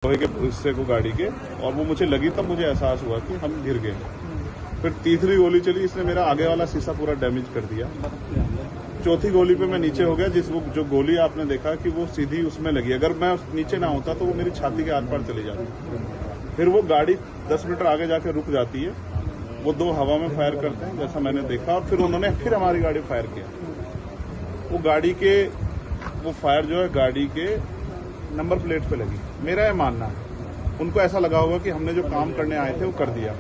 लोहे के हिस्से को गाड़ी के, और वो मुझे लगी तब मुझे एहसास हुआ कि हम गिर गए। फिर तीसरी गोली चली, इसने मेरा आगे वाला शीशा पूरा डैमेज कर दिया। चौथी गोली पे मैं नीचे हो गया, जो गोली आपने देखा कि वो सीधी उसमें लगी। अगर मैं नीचे ना होता तो वो मेरी छाती के आर पार चली जाती। फिर वो गाड़ी 10 मीटर आगे जाके रुक जाती है। वो दो हवा में फायर करते हैं जैसा मैंने देखा, और फिर उन्होंने फिर हमारी गाड़ी फायर किया। वो गाड़ी के वो फायर जो है गाड़ी के नंबर प्लेट पे लगी। मेरा ये मानना है उनको ऐसा लगा होगा कि हमने जो काम करने आए थे वो कर दिया,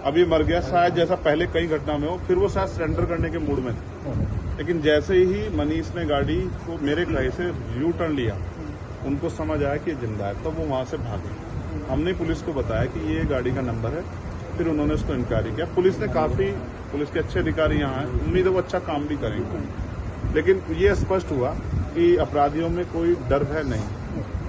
अब ये मर गया शायद, जैसा पहले कई घटना में हो। फिर वो शायद सरेंडर करने के मूड में थे, लेकिन जैसे ही मनीष ने गाड़ी को मेरे कहे से यू टर्न लिया, उनको समझ आया कि ये जिंदा है, तब वो वहां से भागे। हमने पुलिस को बताया कि ये गाड़ी का नंबर है, फिर उन्होंने उसको इंक्वायरी किया। पुलिस के अच्छे अधिकारी यहाँ हैं, उम्मीद है वो अच्छा काम भी करेंगे। लेकिन ये स्पष्ट हुआ कि अपराधियों में कोई डर है नहीं।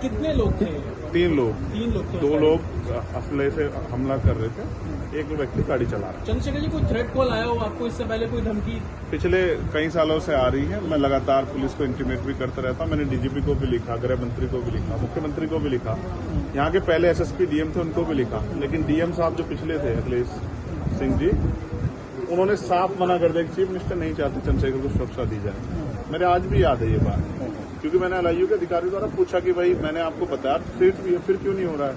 कितने लोग थे? 3 लोग। 3 लोग थे। 2 लोग असले से हमला कर रहे थे, एक व्यक्ति गाड़ी चला रहा है। चंद्रशेखर जी, कोई थ्रेट कॉल आया हो आपको इससे पहले, कोई धमकी? पिछले कई सालों से आ रही है। मैं लगातार पुलिस को इंटीमेट भी करता रहता हूं। मैंने डीजीपी को भी लिखा, गृह मंत्री को भी लिखा, मुख्यमंत्री को भी लिखा, यहाँ के पहले एसएसपी डीएम थे उनको भी लिखा। लेकिन डीएम साहब जो पिछले थे अखिलेश सिंह जी, उन्होंने साफ मना कर दिया कि चीफ मिनिस्टर नहीं चाहते चंद्रशेखर को सुरक्षा दी जाए। मेरे आज भी याद है ये बात, क्योंकि मैंने एलआईयू के अधिकारी द्वारा पूछा कि भाई मैंने आपको बताया फिर क्यों नहीं हो रहा है।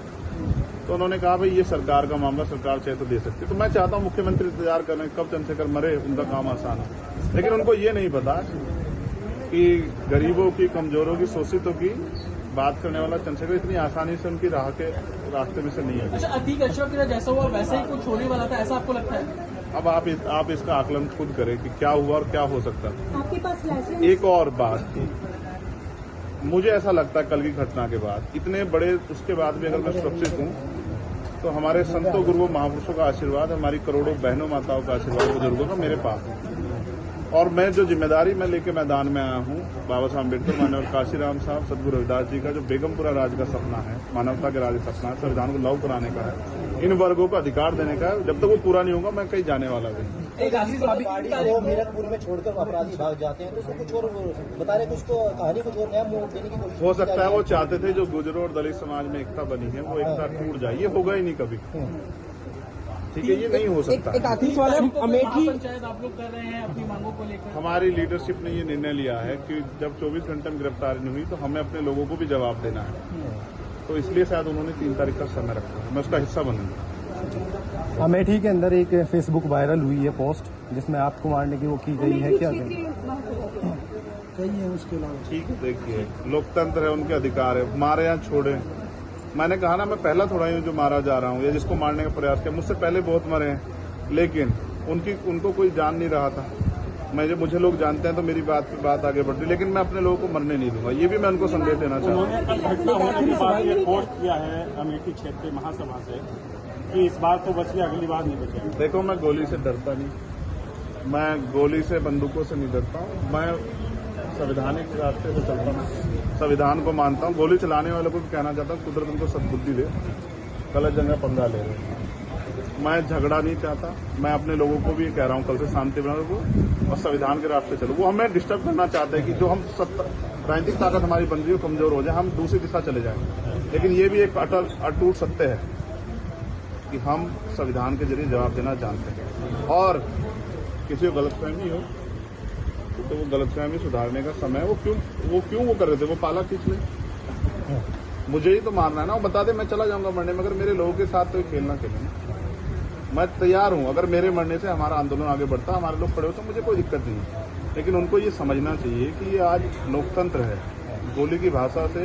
तो उन्होंने कहा भाई ये सरकार का मामला, सरकार चाहे तो दे सकती। तो मैं चाहता हूं मुख्यमंत्री इंतजार करें कब चंद्रशेखर मरे, उनका काम आसान हो। लेकिन उनको ये नहीं पता कि गरीबों की, कमजोरों की, शोषितों की बात करने वाला चंद्रशेखर इतनी आसानी से उनकी रास्ते में से नहीं है। अच्छा, अतीक अशरफ के जैसा हुआ वैसा ही कुछ होने वाला था, ऐसा आपको लगता है? अब आप इसका आकलन खुद करें कि क्या हुआ और क्या हो सकता है। आपके पास लाइसेंस? एक और बात, मुझे ऐसा लगता है कल की घटना के बाद, इतने बड़े उसके बाद भी अगर मैं सुरक्षित हूं तो हमारे संतों गुरुओं महापुरुषों का आशीर्वाद, हमारी करोड़ों बहनों माताओं का आशीर्वाद, बुजुर्गों का मेरे पास है। और मैं जो जिम्मेदारी मैं लेके मैदान में आया हूं, बाबा साहब अम्बेडकर, माननीय काशीराम साहब, सदगुरु रविदास जी का जो बेगमपुरा राज का सपना है, मानवता के राज का सपना है, संविधान को लागू कराने का है, इन वर्गों को अधिकार देने का है, जब तक वो पूरा नहीं होगा मैं कहीं जाने वाला नहीं। मीरकपुर में छोड़कर अपराधी भाग जाते हैं, तो उसको कुछ और बता रहे, कुछ तो कहानी कुछ और नया मोड़ देने की कोशिश हो सकता है वो चाहते थे जो गुजरों और दलित समाज में एकता बनी है वो एकता टूट जाए। ये होगा ही नहीं कभी, ठीक है, ये नहीं हो सकता। एक आखिरी सवाल है, अमेठी पंचायत आप लोग कर रहे हैं अपनी मांगों को लेकर? हमारी लीडरशिप ने ये निर्णय लिया है कि जब 24 घंटे में गिरफ्तारी नहीं हुई तो हमें अपने लोगों को भी जवाब देना है। तो इसलिए शायद उन्होंने 3 तारीख का समय रखा है, मैं उसका हिस्सा बनूंगा। अमेठी के अंदर एक फेसबुक वायरल हुई है पोस्ट जिसमें आपको मारने की वो की गई है, क्या कही है उसके अलावा? ठीक है, देखिए लोकतंत्र है, उनके अधिकार है, मारे या छोड़े। मैंने कहा ना, मैं पहला थोड़ा ही हूँ जो मारा जा रहा हूँ या जिसको मारने का प्रयास किया। मुझसे पहले बहुत मरे हैं, लेकिन उनको कोई जान नहीं रहा था। मुझे लोग जानते हैं तो मेरी बात आगे बढ़ती, लेकिन मैं अपने लोगों को मरने नहीं दूंगा। ये भी मैं उनको संदेश देना चाहता हूँ। घटना होने के बाद ये पोस्ट किया है अमेठी क्षेत्रीय महासभा से कि इस बार तो बच गया, अगली बार नहीं बचेगा। देखो, मैं गोली से डरता नहीं, मैं गोली से, बंदूकों से नहीं डरता हूँ। मैं संवैधानिक रास्ते से चलता हूँ, संविधान को मानता हूँ। गोली चलाने वालों को भी कहना चाहता हूँ कुदरत उनको सद्बुद्धि दे, गलत जगह पंगा ले रहे हैं। मैं झगड़ा नहीं चाहता, मैं अपने लोगों को भी कह रहा हूँ कल से शांति बना रखो और संविधान के रास्ते चलो। वो हमें डिस्टर्ब करना चाहते हैं कि जो हम राजनीतिक ताकत हमारी बन रही हो कमजोर हो जाए, हम दूसरी दिशा चले जाएं। लेकिन ये भी एक अटूट सत्य है कि हम संविधान के जरिए जवाब देना जानते हैं, और किसी को गलतफहमी हो तो वो गलतफहमी सुधारने का समय वो क्यों कर रहे थे, वो पाला खींच ले। मुझे ही तो मारना है ना, वो बता दे मैं चला जाऊंगा मरने में, अगर मेरे लोगों के साथ तो खेलना खेले। मैं तैयार हूं, अगर मेरे मरने से हमारा आंदोलन आगे बढ़ता, हमारे लोग खड़े हो, तो मुझे कोई दिक्कत नहीं है। लेकिन उनको ये समझना चाहिए कि ये आज लोकतंत्र है। गोली की भाषा से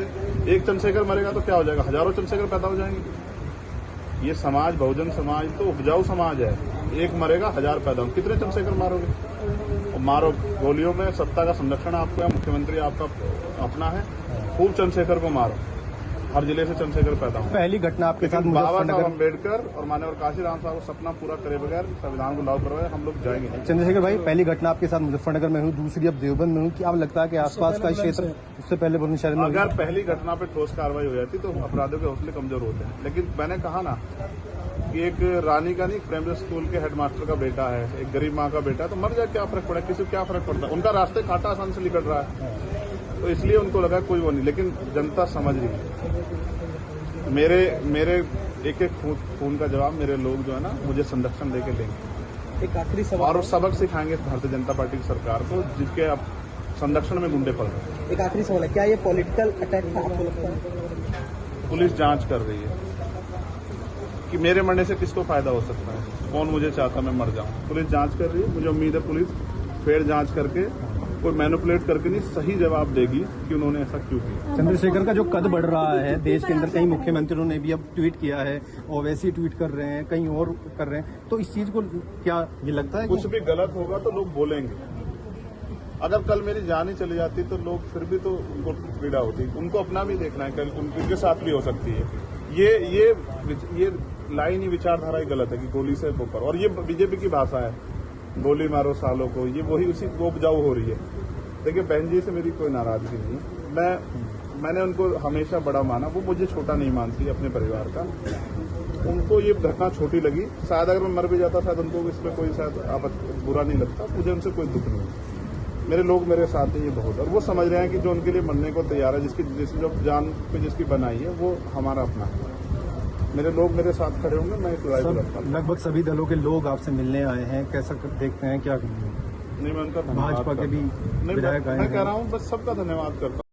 एक चंद्रशेखर मरेगा तो क्या हो जाएगा, हजारों चंद्रशेखर पैदा हो जाएंगे। ये समाज, बहुजन समाज तो उपजाऊ समाज है, एक मरेगा 1000 पैदा हो, कितने चंद्रशेखर मारोगे? और मारो, गोलियों में सत्ता का संरक्षण आपको है, मुख्यमंत्री आपका अपना है, खूब चंद्रशेखर को मारो, हर जिले से चंद्रशेखर पैदा हो। पहली घटना आपके साथ बाबा साहब अम्बेडकर और माननीय काशीराम साहब को सपना पूरा करे बगैर संविधान को लागू करवाए हम लोग जाएंगे। चंद्रशेखर भाई, पहली घटना आपके साथ मुजफ्फरनगर में हुई, दूसरी अब देवबंद में हुई। क्या लगता है कि आसपास का क्षेत्र उससे पहले बुलंदशहर में? अगर पहली घटना पे ठोस कार्रवाई हो जाती तो अपराधियों के हौसले कमजोर होते हैं। लेकिन मैंने कहा ना कि एक रानी का नहीं, प्राइमरी स्कूल के हेडमास्टर का बेटा है, एक गरीब माँ का बेटा है, तो मर जाए क्या फर्क पड़ा, किसी को क्या फर्क पड़ता है? उनका रास्ते कांटा आसान से निकल रहा है, तो इसलिए उनको लगा कोई वो नहीं। लेकिन जनता समझ रही है। मेरे मेरे एक एक खून का जवाब मेरे लोग जो है ना मुझे संरक्षण देके देंगे एक आखिरी सवाल और सबक सिखाएंगे भारतीय जनता पार्टी की सरकार को जिसके अब संरक्षण में गुंडे पड़ रहे हैं। एक आखिरी सवाल है, क्या ये पॉलिटिकल अटैक था आपको लगता है? पुलिस जांच कर रही है कि मेरे मरने से किसको फायदा हो सकता है, कौन मुझे चाहता मैं मर जाऊं। पुलिस जांच कर रही है, मुझे उम्मीद है पुलिस फेयर जांच करके कोई मैनिपुलेट करके नहीं सही जवाब देगी कि उन्होंने ऐसा क्यों किया। चंद्रशेखर का जो कद बढ़ रहा है देश के अंदर, कई मुख्यमंत्रियों ने भी अब ट्वीट किया है, ओवैसी ट्वीट कर रहे हैं, कहीं और कर रहे हैं, तो इस चीज को क्या ये लगता है कुछ भी गलत होगा तो लोग बोलेंगे। अगर कल मेरी जान ही चली जाती तो लोग फिर भी तो उनको पीड़ा होती, उनको अपना भी देखना है, कल उनके साथ भी हो सकती है। ये लाइन ही विचारधारा ही गलत है कि गोली से वो करो, और ये बीजेपी की भाषा है, गोली मारो सालों को, ये वही उसी वो उपजाऊ हो रही है। देखिए बहन जी से मेरी कोई नाराजगी नहीं, मैंने उनको हमेशा बड़ा माना, वो मुझे छोटा नहीं मानती अपने परिवार का। उनको ये घटना छोटी लगी, शायद अगर मैं मर भी जाता शायद उनको इसमें कोई शायद बुरा नहीं लगता, मुझे उनसे कोई दुख नहीं। मेरे लोग मेरे साथ हैं, ये बहुत, और वो समझ रहे हैं कि जो उनके लिए मरने को तैयार है, जिसकी जो जान पे जिसकी बनाई है वो हमारा अपना है। मेरे लोग मेरे साथ खड़े होंगे, मैं इस लड़ाई को लड़ता हूं। लगभग सभी दलों के लोग आपसे मिलने आए हैं, कैसा देखते हैं, क्या नहीं मैं उनका धन्यवाद भाजपा के भी नहीं, विधायक आए मैं हैं। कह रहा हूँ बस सबका धन्यवाद करता हूं।